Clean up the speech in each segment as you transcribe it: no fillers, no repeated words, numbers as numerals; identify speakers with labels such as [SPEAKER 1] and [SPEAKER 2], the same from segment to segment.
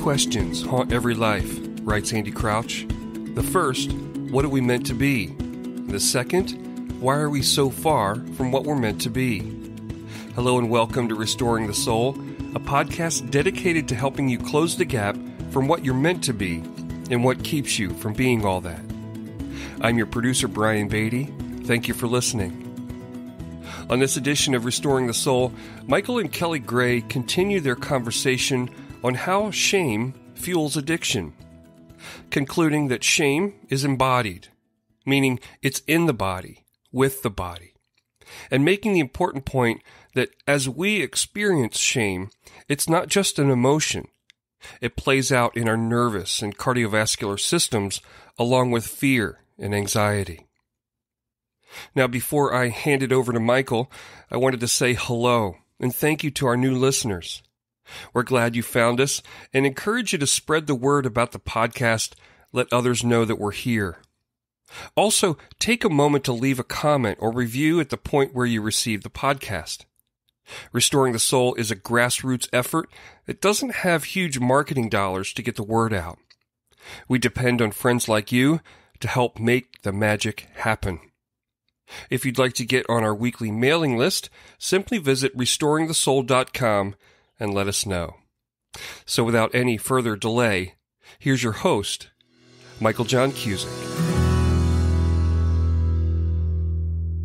[SPEAKER 1] questions haunt every life, writes Andy Crouch. The first, what are we meant to be? The second, why are we so far from what we're meant to be? Hello and welcome to Restoring the Soul, a podcast dedicated to helping you close the gap from what you're meant to be and what keeps you from being all that. I'm your producer, Brian Beatty. Thank you for listening. On this edition of Restoring the Soul, Michael and Kelley Gray continue their conversation on how shame fuels addiction, concluding that shame is embodied, meaning it's in the body, with the body, and making the important point that as we experience shame, it's not just an emotion. It plays out in our nervous and cardiovascular systems along with fear and anxiety. Now, before I hand it over to Michael, I wanted to say hello and thank you to our new listeners. We're glad you found us and encourage you to spread the word about the podcast. Let others know that we're here. Also, take a moment to leave a comment or review at the point where you receive the podcast. Restoring the Soul is a grassroots effort that doesn't have huge marketing dollars to get the word out. We depend on friends like you to help make the magic happen. If you'd like to get on our weekly mailing list, simply visit restoringthesoul.com and let us know. So without any further delay, here's your host, Michael John Cusick.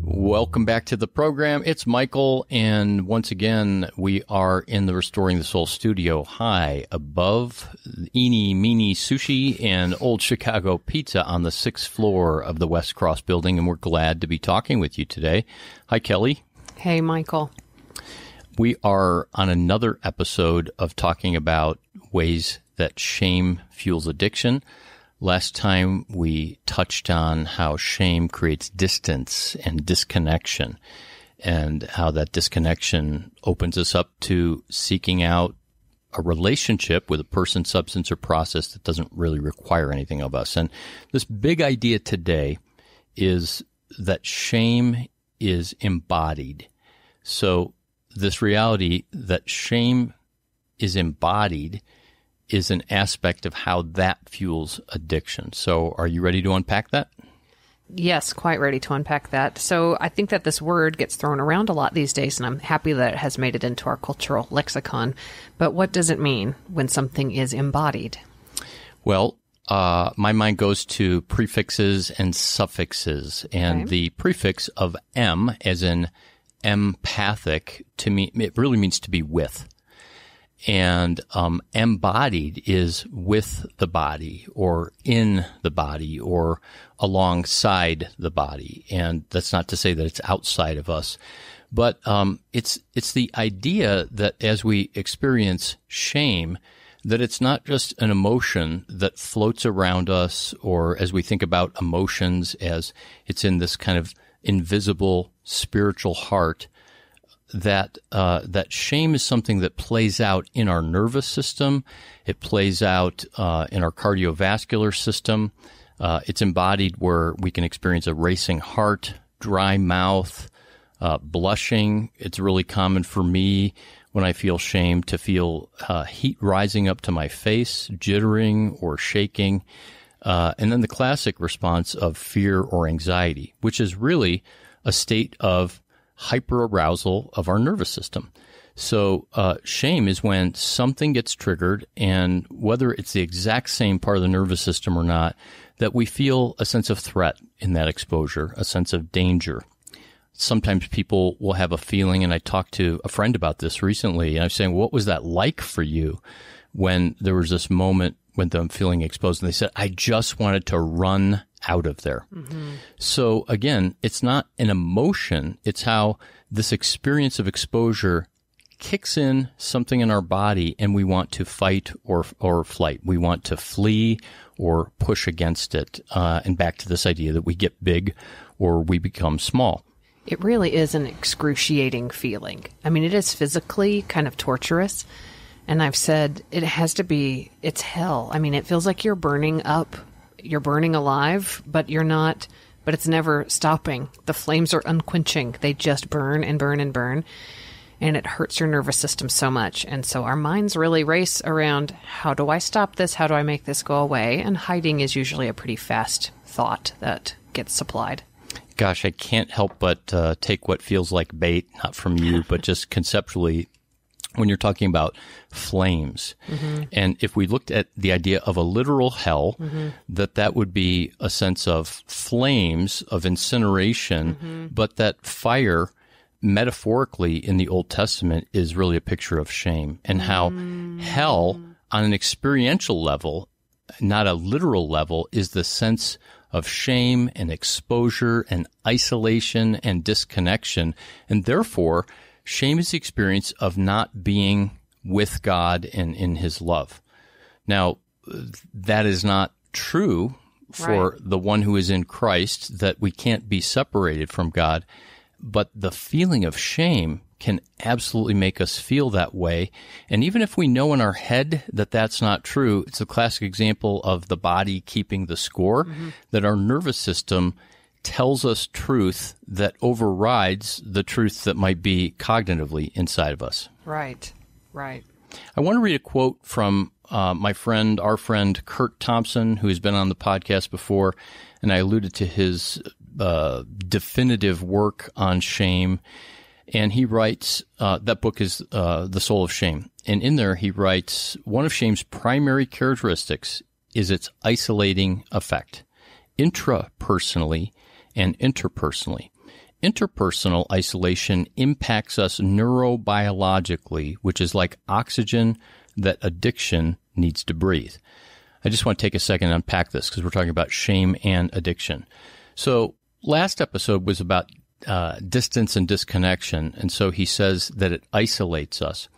[SPEAKER 2] Welcome back to the program. It's Michael, and once again, we are in the Restoring the Soul studio high above Eeny Meeny Sushi and Old Chicago Pizza on the 6th floor of the West Cross building, and we're glad to be talking with you today. Hi, Kelley.
[SPEAKER 3] Hey, Michael.
[SPEAKER 2] We are on another episode of talking about ways that shame fuels addiction. Last time we touched on how shame creates distance and disconnection, and how that disconnection opens us up to seeking out a relationship with a person, substance, or process that doesn't really require anything of us. And this big idea today is that shame is embodied. So this reality that shame is embodied is an aspect of how that fuels addiction. So are you ready to unpack that?
[SPEAKER 3] Yes, quite ready to unpack that. So I think that this word gets thrown around a lot these days, and I'm happy that it has made it into our cultural lexicon. But what does it mean when something is embodied?
[SPEAKER 2] Well, my mind goes to prefixes and suffixes. And the prefix of em, as in empathic, to me, it really means to be with. And embodied is with the body or in the body or alongside the body. And that's not to say that it's outside of us. But it's the idea that as we experience shame, that it's not just an emotion that floats around us, or as we think about emotions as it's in this kind of invisible spiritual heart, that shame is something that plays out in our nervous system. It plays out in our cardiovascular system. It's embodied where we can experience a racing heart, dry mouth, blushing. It's really common for me when I feel shame to feel heat rising up to my face, jittering or shaking. And then the classic response of fear or anxiety, which is really a state of hyperarousal of our nervous system. So shame is when something gets triggered, and whether it's the exact same part of the nervous system or not, that we feel a sense of threat in that exposure, a sense of danger. Sometimes people will have a feeling, and I talked to a friend about this recently, and I was saying, what was that like for you when there was this moment when I'm feeling exposed? And they said, I just wanted to run out of there. Mm-hmm. So again, it's not an emotion. It's how this experience of exposure kicks in something in our body, and we want to fight or flight. We want to flee or push against it. And back to this idea that we get big or we become small.
[SPEAKER 3] It really is an excruciating feeling. I mean, it is physically kind of torturous. And I've said it has to be, it's hell. I mean, it feels like you're burning up. You're burning alive, but you're not, but it's never stopping. The flames are unquenching. They just burn and burn and burn. and it hurts your nervous system so much. And so our minds really race around, how do I stop this? How do I make this go away? And hiding is usually a pretty fast thought that gets supplied.
[SPEAKER 2] Gosh, I can't help but take what feels like bait, not from you, but just conceptually, when you're talking about flames. Mm-hmm. And if we looked at the idea of a literal hell, mm-hmm. that would be a sense of flames, of incineration, mm-hmm. but that fire, metaphorically in the Old Testament, is really a picture of shame, and how hell, on an experiential level, not a literal level, is the sense of shame and exposure and isolation and disconnection. And therefore, shame is the experience of not being with God and in his love. Now, that is not true for the one who is in Christ, that we can't be separated from God. But the feeling of shame can absolutely make us feel that way. And even if we know in our head that that's not true, it's a classic example of the body keeping the score, mm-hmm. that our nervous system tells us truth that overrides the truth that might be cognitively inside of us.
[SPEAKER 3] Right.
[SPEAKER 2] I want to read a quote from our friend Kurt Thompson, who has been on the podcast before, and I alluded to his definitive work on shame. And he writes, that book is The Soul of Shame. And in there he writes, one of shame's primary characteristics is its isolating effect, intrapersonally and interpersonally. Interpersonal isolation impacts us neurobiologically, which is like oxygen that addiction needs to breathe. I just want to take a second and unpack this because we're talking about shame and addiction. So last episode was about distance and disconnection, and so he says that it isolates us.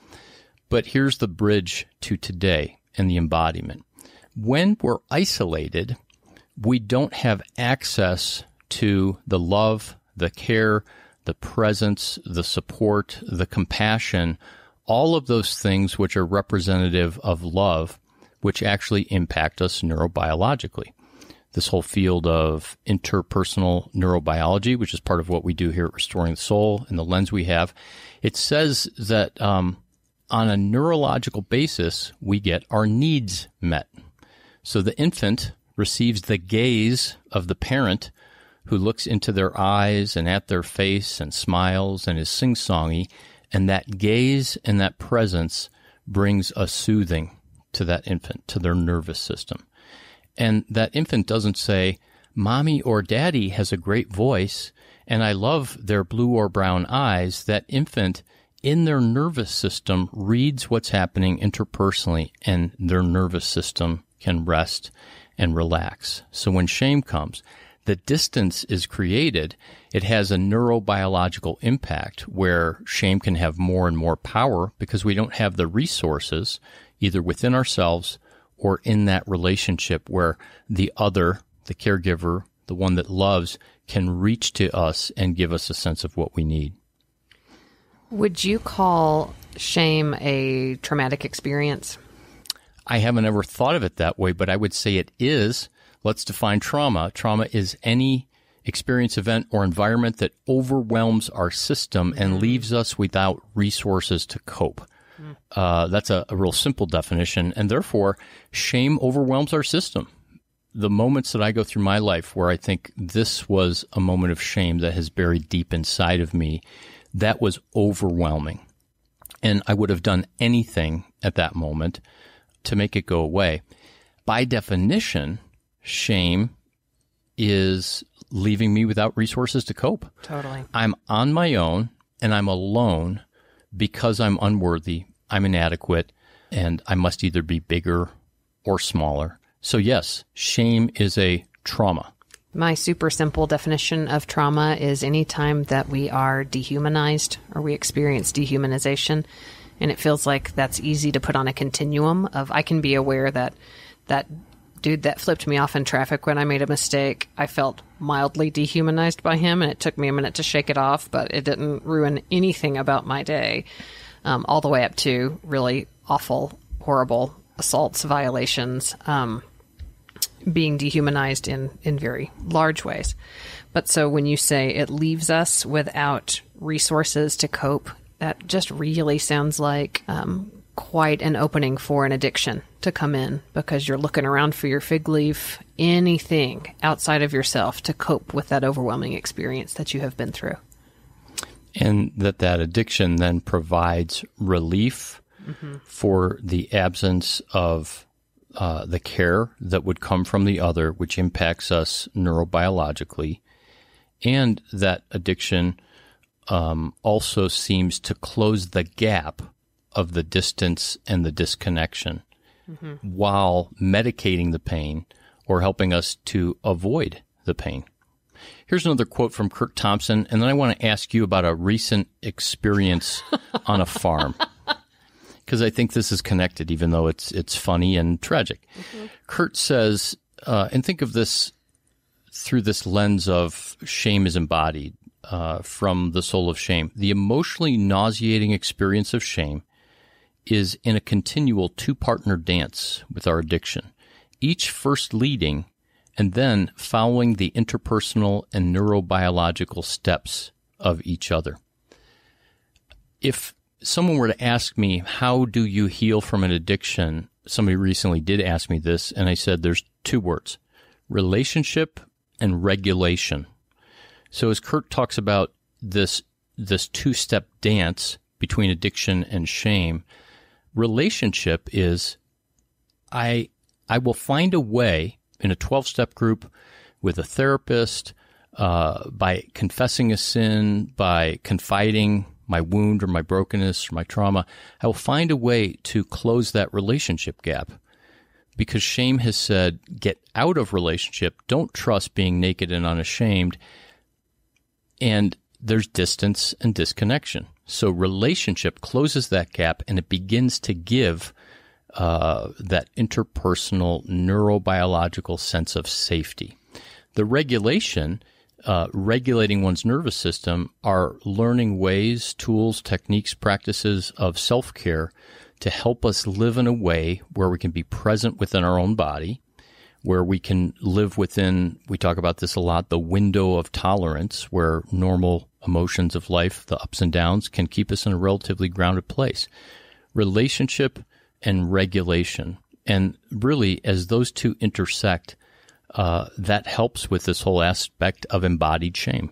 [SPEAKER 2] But here's the bridge to today and the embodiment. When we're isolated, we don't have access to the love, the care, the presence, the support, the compassion, all of those things which are representative of love, which actually impact us neurobiologically. This whole field of interpersonal neurobiology, which is part of what we do here at Restoring the Soul and the lens we have, it says that on a neurological basis, we get our needs met. So the infant receives the gaze of the parent who looks into their eyes and at their face and smiles and is sing-songy, and that gaze and that presence brings a soothing to that infant, to their nervous system. And that infant doesn't say, Mommy or Daddy has a great voice, and I love their blue or brown eyes. That infant, in their nervous system, reads what's happening interpersonally, and their nervous system can rest and relax. So when shame comes, the distance is created. It has a neurobiological impact where shame can have more and more power because we don't have the resources either within ourselves or in that relationship where the other, the caregiver, the one that loves, can reach to us and give us a sense of what we need.
[SPEAKER 3] Would you call shame a traumatic experience?
[SPEAKER 2] I haven't ever thought of it that way, but I would say it is. Let's define trauma. Trauma is any experience, event, or environment that overwhelms our system and leaves us without resources to cope. That's a real simple definition, and therefore, shame overwhelms our system. The moments that I go through my life where I think this was a moment of shame that has buried deep inside of me, that was overwhelming. And I would have done anything at that moment to make it go away. By definition, shame is leaving me without resources to cope.
[SPEAKER 3] Totally.
[SPEAKER 2] I'm on my own, and I'm alone because I'm unworthy, I'm inadequate, and I must either be bigger or smaller. So yes, shame is a trauma.
[SPEAKER 3] My super simple definition of trauma is any time that we are dehumanized or we experience dehumanization, and it feels like that's easy to put on a continuum of I can be aware that that dude that flipped me off in traffic when I made a mistake, I felt mildly dehumanized by him, and it took me a minute to shake it off, but it didn't ruin anything about my day, all the way up to really awful, horrible assaults, violations, being dehumanized in very large ways. But so when you say it leaves us without resources to cope, that just really sounds like quite an opening for an addiction to come in, because you're looking around for your fig leaf, anything outside of yourself to cope with that overwhelming experience that you have been through.
[SPEAKER 2] And that addiction then provides relief for the absence of the care that would come from the other, which impacts us neurobiologically. And that addiction also seems to close the gap of the distance and the disconnection while medicating the pain or helping us to avoid the pain. Here's another quote from Curt Thompson, and then I want to ask you about a recent experience on a farm, because I think this is connected, even though it's funny and tragic. Curt says, and think of this through this lens of shame is embodied from the soul of shame. The emotionally nauseating experience of shame is in a continual two-partner dance with our addiction, each first leading and then following the interpersonal and neurobiological steps of each other. If someone were to ask me, how do you heal from an addiction? Somebody recently did ask me this, and I said there's two words: relationship and regulation. So as Curt talks about this two-step dance between addiction and shame, relationship is I will find a way in a 12-step group with a therapist, by confessing a sin, by confiding my wound or my brokenness or my trauma, I will find a way to close that relationship gap. Because shame has said, get out of relationship, don't trust being naked and unashamed, and there's distance and disconnection. So relationship closes that gap, and it begins to give that interpersonal neurobiological sense of safety. The regulation, regulating one's nervous system, are learning ways, tools, techniques, practices of self-care to help us live in a way where we can be present within our own body, where we can live within, we talk about this a lot, the window of tolerance, where normal emotions of life, the ups and downs, can keep us in a relatively grounded place. Relationship and regulation. And really, as those two intersect, that helps with this whole aspect of embodied shame.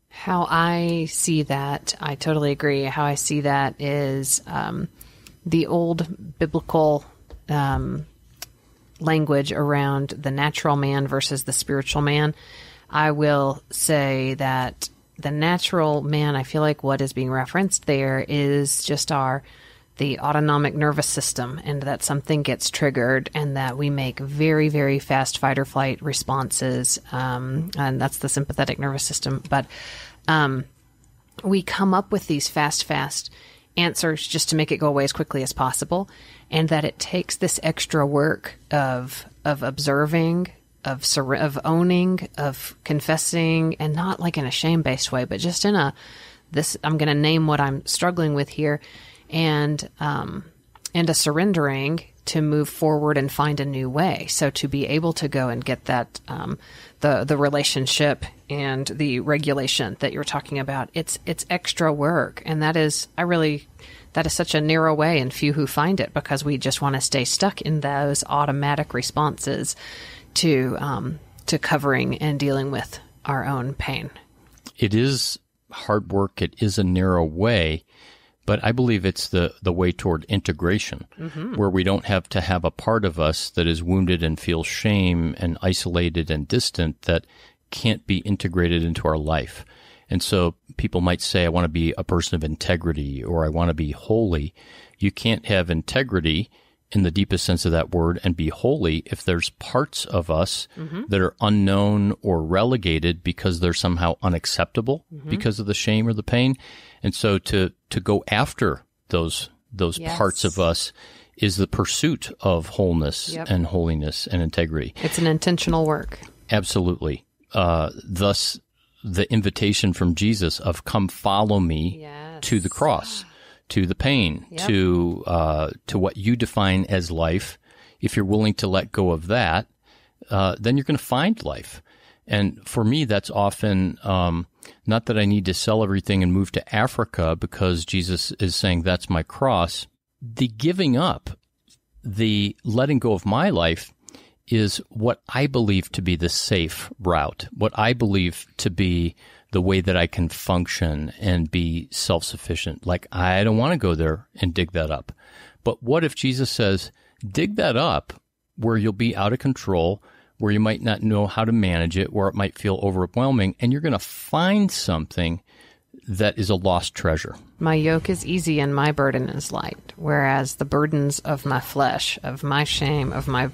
[SPEAKER 3] How I see that, I totally agree. How I see that is the old biblical language around the natural man versus the spiritual man. I will say that the natural man, I feel like what is being referenced there is just the autonomic nervous system, and that something gets triggered and that we make very, very fast fight or flight responses. And that's the sympathetic nervous system. But we come up with these fast answers just to make it go away as quickly as possible. And that it takes this extra work of observing, of owning, of confessing, and not like in a shame-based way, but just in I'm going to name what I'm struggling with here, and a surrendering to move forward and find a new way. So to be able to go and get that, the relationship and the regulation that you're talking about, it's extra work. And that is such a narrow way, and few who find it, because we just want to stay stuck in those automatic responses to covering and dealing with our own pain.
[SPEAKER 2] It is hard work. It is a narrow way. But I believe it's the way toward integration, where we don't have to have a part of us that is wounded and feels shame and isolated and distant that can't be integrated into our life. And so people might say, I want to be a person of integrity, or I want to be holy. You can't have integrity in the deepest sense of that word and be holy if there's parts of us that are unknown or relegated because they're somehow unacceptable because of the shame or the pain. And so to go after those yes. parts of us is the pursuit of wholeness yep. and holiness and integrity.
[SPEAKER 3] It's an intentional work.
[SPEAKER 2] Absolutely. Thus, the invitation from Jesus of come follow me yes. to the cross, to the pain, yep. to what you define as life. If you're willing to let go of that, then you're going to find life. And for me, that's often not that I need to sell everything and move to Africa because Jesus is saying that's my cross. The giving up, the letting go of my life is what I believe to be the safe route, what I believe to be the way that I can function and be self-sufficient. Like, I don't want to go there and dig that up. But what if Jesus says, dig that up where you'll be out of control, where you might not know how to manage it, where it might feel overwhelming, and you're going to find something that is a lost treasure.
[SPEAKER 3] My yoke is easy and my burden is light, whereas the burdens of my flesh, of my shame, of my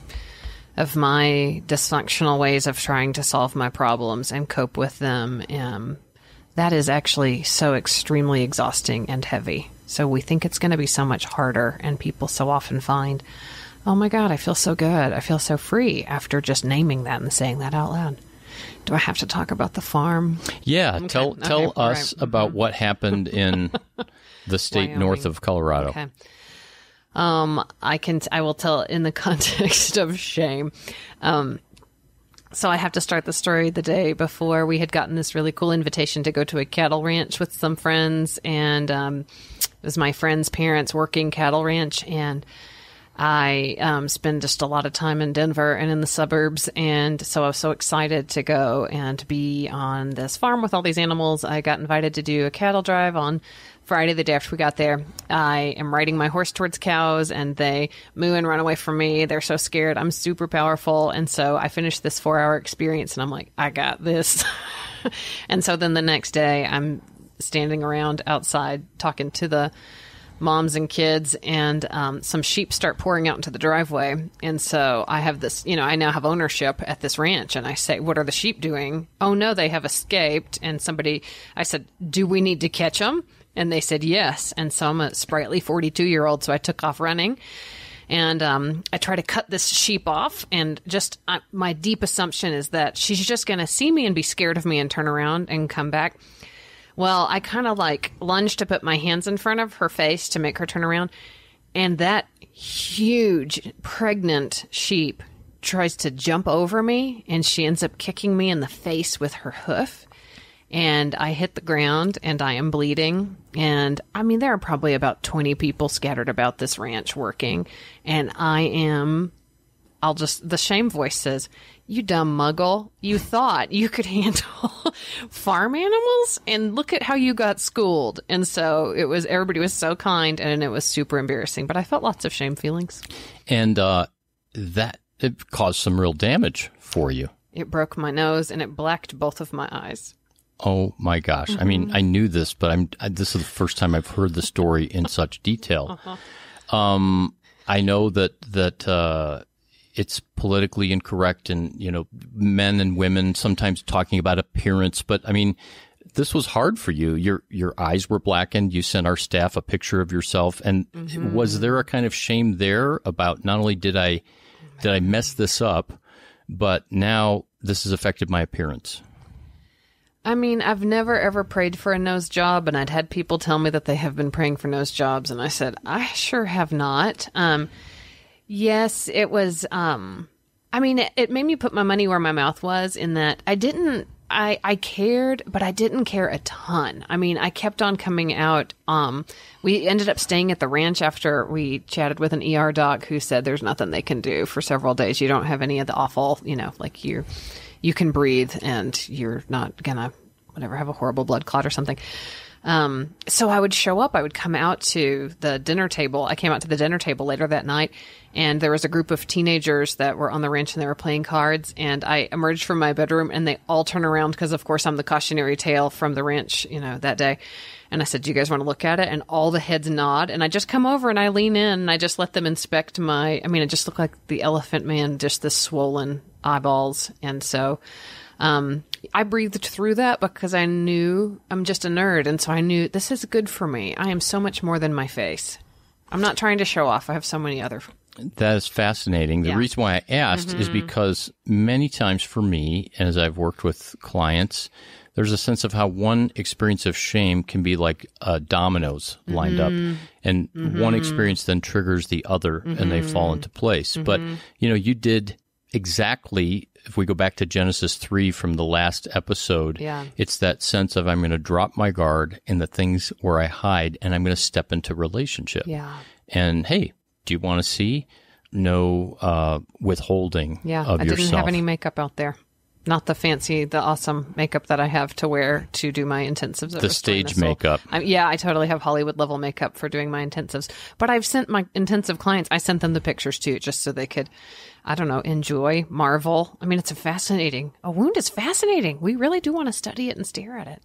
[SPEAKER 3] dysfunctional ways of trying to solve my problems and cope with them, that is actually so extremely exhausting and heavy. So we think it's going to be so much harder, and people so often find, oh my God, I feel so good. I feel so free after just naming that and saying that out loud. Do I have to talk about the farm?
[SPEAKER 2] Yeah, okay. Tell us about what happened in the state
[SPEAKER 3] Wyoming.
[SPEAKER 2] North of Colorado.
[SPEAKER 3] Okay. I will tell in the context of shame. So I have to start the story the day before. We had gotten this really cool invitation to go to a cattle ranch with some friends, and it was my friend's parents' working cattle ranch, and I spend just a lot of time in Denver and in the suburbs, and so I was so excited to go and be on this farm with all these animals. I got invited to do a cattle drive on Friday, the day after we got there. I am riding my horse towards cows, and they moo and run away from me. They're so scared. I'm super powerful, and so I finished this 4-hour experience, and I'm like, I got this. And so then the next day, I'm standing around outside talking to the moms and kids, and some sheep start pouring out into the driveway. And so I have this, I now have ownership at this ranch, and I say, what are the sheep doing? Oh no, they have escaped. And I said, do we need to catch them? And they said, yes. And so I'm a sprightly 42-year-old, so I took off running. And I try to cut this sheep off, and my deep assumption is that she's just going to see me and be scared of me and turn around and come back. Well, I kind of lunged to put my hands in front of her face to make her turn around. And that huge pregnant sheep tries to jump over me, and she ends up kicking me in the face with her hoof. And I hit the ground, and I am bleeding. And I mean, there are probably about 20 people scattered about this ranch working. And the shame voice says, you dumb muggle, you thought you could handle farm animals, and look at how you got schooled. And so everybody was so kind, and it was super embarrassing, but I felt lots of shame feelings.
[SPEAKER 2] And it caused some real damage for you.
[SPEAKER 3] It broke my nose, and it blacked both of my eyes.
[SPEAKER 2] Oh my gosh. Mm-hmm. I mean, I knew this, but this is the first time I've heard the story in such detail. Uh-huh. I know that it's politically incorrect, and, men and women sometimes talking about appearance. But I mean, this was hard for you. Your eyes were blackened. You sent our staff a picture of yourself. And mm-hmm. Was there a kind of shame there about not only did I mess this up, but now this has affected my appearance?
[SPEAKER 3] I mean, I've never ever prayed for a nose job, and I'd had people tell me that they have been praying for nose jobs. And I said, I sure have not. Yes, it was, it made me put my money where my mouth was, in that I cared, but I didn't care a ton. I mean, I kept on coming out. We ended up staying at the ranch after we chatted with an ER doc who said there's nothing they can do for several days. You don't have any of the awful, you can breathe, and you're not gonna, have a horrible blood clot or something. So I would show up, I would come out to the dinner table. I came out to the dinner table later that night, and there was a group of teenagers that were on the ranch, and they were playing cards. And I emerged from my bedroom, and they all turn around because, of course, I'm the cautionary tale from the ranch, that day. And I said, do you guys want to look at it? And all the heads nod. And I just come over and I lean in, and I just let them inspect I just look like the Elephant Man, just this swollen eyeballs. And so I breathed through that because I knew I'm just a nerd. And so I knew this is good for me. I am so much more than my face. I'm not trying to show off. I have so many other.
[SPEAKER 2] That is fascinating. The reason why I asked is because many times for me, as I've worked with clients, there's a sense of how one experience of shame can be like dominoes lined up, and one experience then triggers the other, and they fall into place. But, you did exactly if we go back to Genesis 3 from the last episode, it's that sense of I'm going to drop my guard in the things where I hide, and I'm going to step into relationship.
[SPEAKER 3] Yeah.
[SPEAKER 2] And hey, do you want to see? No withholding of yourself. I
[SPEAKER 3] didn't have any makeup out there. Not the fancy, the awesome makeup that I have to wear to do my intensives.
[SPEAKER 2] The stage makeup.
[SPEAKER 3] I totally have Hollywood level makeup for doing my intensives. But I've sent my intensive clients, I sent them the pictures too, just so they could, I don't know, enjoy, marvel. I mean, it's a wound is fascinating. We really do want to study it and stare at it.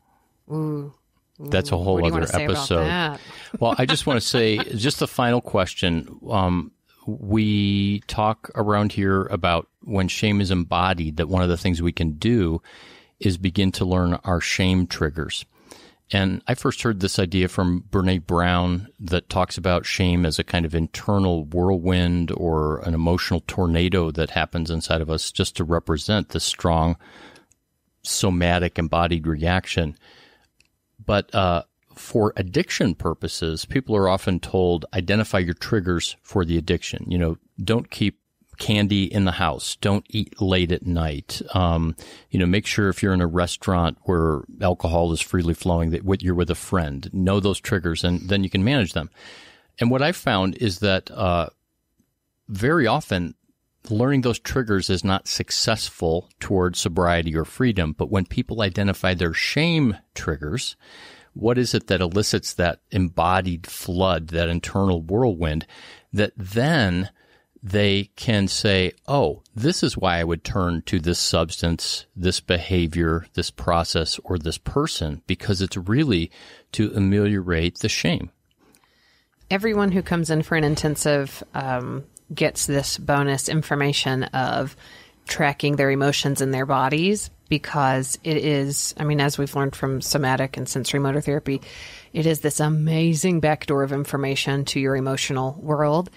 [SPEAKER 3] Ooh.
[SPEAKER 2] That's a whole other episode. Well, I just want to say, just the final question. We talk around here about when shame is embodied, that one of the things we can do is begin to learn our shame triggers. And I first heard this idea from Brene Brown that talks about shame as a kind of internal whirlwind or an emotional tornado that happens inside of us just to represent the strong somatic embodied reaction. But for addiction purposes, people are often told, identify your triggers for the addiction. You know, don't keep candy in the house. Don't eat late at night. Make sure if you're in a restaurant where alcohol is freely flowing that you're with a friend. Know those triggers, and then you can manage them. And what I've found is that very often learning those triggers is not successful toward sobriety or freedom. But when people identify their shame triggers, what is it that elicits that embodied flood, that internal whirlwind, that then they can say, oh, this is why I would turn to this substance, this behavior, this process, or this person, because it's really to ameliorate the shame.
[SPEAKER 3] Everyone who comes in for an intensive gets this bonus information of tracking their emotions in their bodies, because it is, as we've learned from somatic and sensory motor therapy, it is this amazing backdoor of information to your emotional world,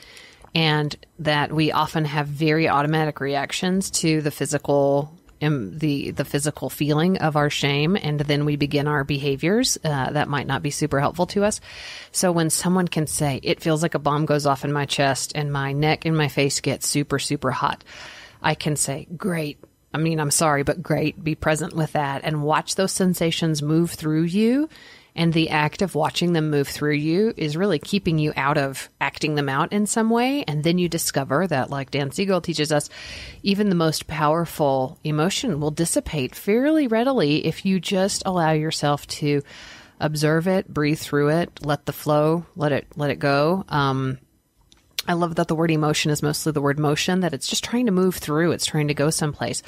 [SPEAKER 3] and that we often have very automatic reactions to the physical the physical feeling of our shame, and then we begin our behaviors that might not be super helpful to us. So when someone can say, it feels like a bomb goes off in my chest and my neck and my face gets super, super hot, I can say, great. I'm sorry, but great. Be present with that and watch those sensations move through you. And the act of watching them move through you is really keeping you out of acting them out in some way. And then you discover that, like Dan Siegel teaches us, even the most powerful emotion will dissipate fairly readily if you just allow yourself to observe it, breathe through it, let the flow, let it go. I love that the word emotion is mostly the word motion, that it's just trying to move through. It's trying to go someplace.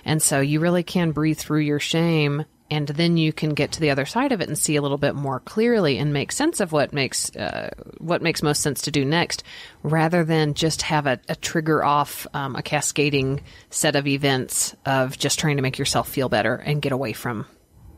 [SPEAKER 3] And so you really can breathe through your shame, and then you can get to the other side of it and see a little bit more clearly and make sense of what makes most sense to do next, rather than just have a trigger off, a cascading set of events of just trying to make yourself feel better and get away from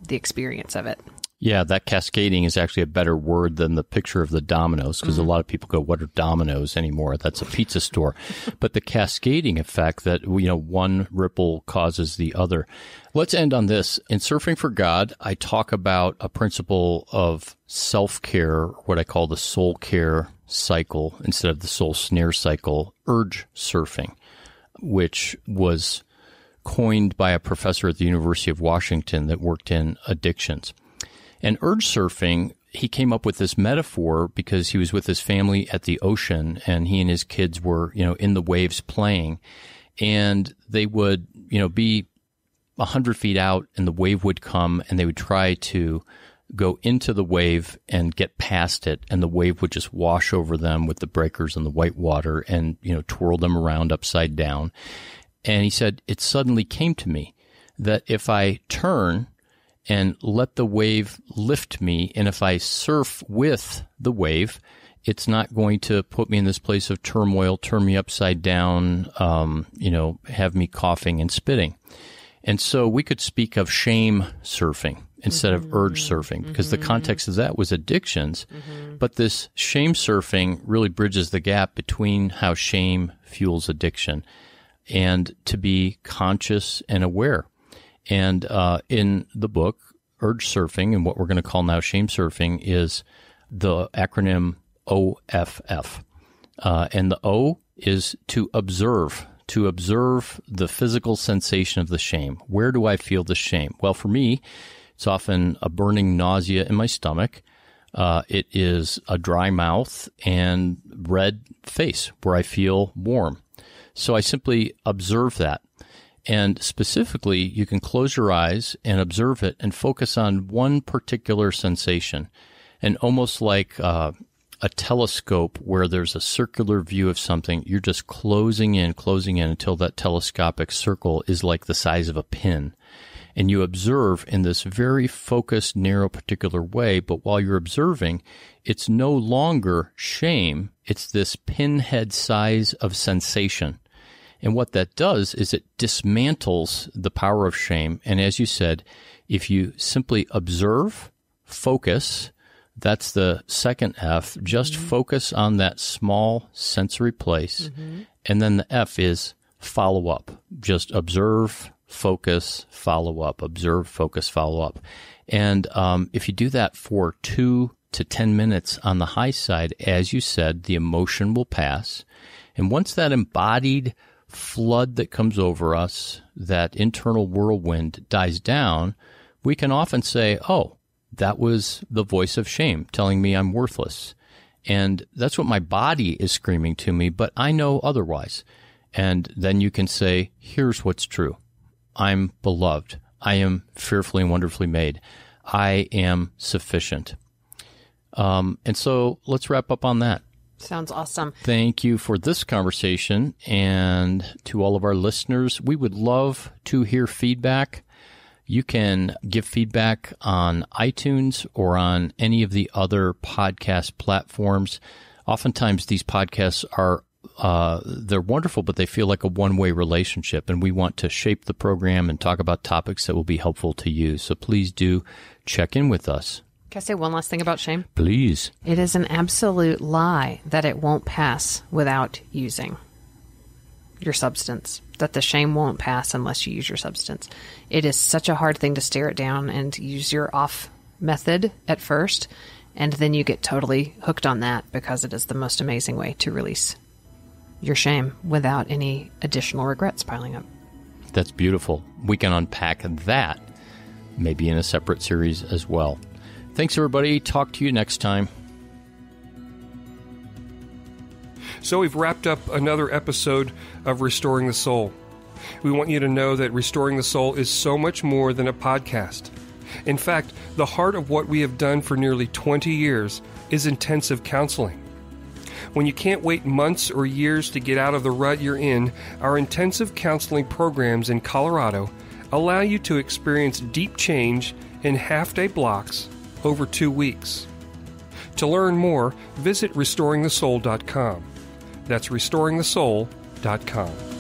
[SPEAKER 3] the experience of it.
[SPEAKER 2] Yeah, that cascading is actually a better word than the picture of the dominoes, because a lot of people go, what are dominoes anymore? That's a pizza store. But the cascading effect that, one ripple causes the other. Let's end on this. In Surfing for God, I talk about a principle of self-care, what I call the soul care cycle instead of the soul snare cycle, urge surfing, which was coined by a professor at the University of Washington that worked in addictions. And urge surfing, he came up with this metaphor because he was with his family at the ocean, and he and his kids were, in the waves playing, and they would, be 100 feet out, and the wave would come, and they would try to go into the wave and get past it, and the wave would just wash over them with the breakers and the white water and, twirl them around upside down. And he said, it suddenly came to me that if I turn and let the wave lift me, and if I surf with the wave, it's not going to put me in this place of turmoil, turn me upside down, have me coughing and spitting. And so we could speak of shame surfing instead of urge surfing, because the context of that was addictions. But this shame surfing really bridges the gap between how shame fuels addiction, and to be conscious and aware. And in the book, urge surfing, and what we're going to call now shame surfing, is the acronym OFF. And the O is to observe, to observe the physical sensation of the shame. Where do I feel the shame? Well, for me, it's often a burning nausea in my stomach. It is a dry mouth and red face where I feel warm. So I simply observe that. And specifically, you can close your eyes and observe it and focus on one particular sensation. And almost like a telescope where there's a circular view of something, you're just closing in until that telescopic circle is like the size of a pin. And you observe in this very focused, narrow, particular way. But while you're observing, it's no longer shame. It's this pinhead size of sensation. And what that does is it dismantles the power of shame. And as you said, if you simply observe, focus, that's the second F, just focus on that small sensory place. And then the F is follow up. Just observe, focus, follow up, observe, focus, follow up. And if you do that for 2 to 10 minutes on the high side, as you said, the emotion will pass. And once that embodied flood that comes over us, that internal whirlwind dies down, we can often say, oh, that was the voice of shame telling me I'm worthless. And that's what my body is screaming to me, but I know otherwise. And then you can say, here's what's true. I'm beloved. I am fearfully and wonderfully made. I am sufficient. And so let's wrap up on that.
[SPEAKER 3] Sounds awesome.
[SPEAKER 2] Thank you for this conversation. And to all of our listeners, we would love to hear feedback. You can give feedback on iTunes or on any of the other podcast platforms. Oftentimes these podcasts are they're wonderful, but they feel like a one-way relationship, and we want to shape the program and talk about topics that will be helpful to you. So please do check in with us.
[SPEAKER 3] Can I say one last thing about shame?
[SPEAKER 2] Please.
[SPEAKER 3] It is an absolute lie that it won't pass without using your substance, that the shame won't pass unless you use your substance. It is such a hard thing to stare it down and use your off method at first, and then you get totally hooked on that because it is the most amazing way to release your shame without any additional regrets piling up.
[SPEAKER 2] That's beautiful. We can unpack that maybe in a separate series as well. Thanks, everybody. Talk to you next time.
[SPEAKER 1] So we've wrapped up another episode of Restoring the Soul. We want you to know that Restoring the Soul is so much more than a podcast. In fact, the heart of what we have done for nearly 20 years is intensive counseling. When you can't wait months or years to get out of the rut you're in, our intensive counseling programs in Colorado allow you to experience deep change in half-day blocks over 2 weeks. To learn more, visit restoringthesoul.com. That's restoringthesoul.com.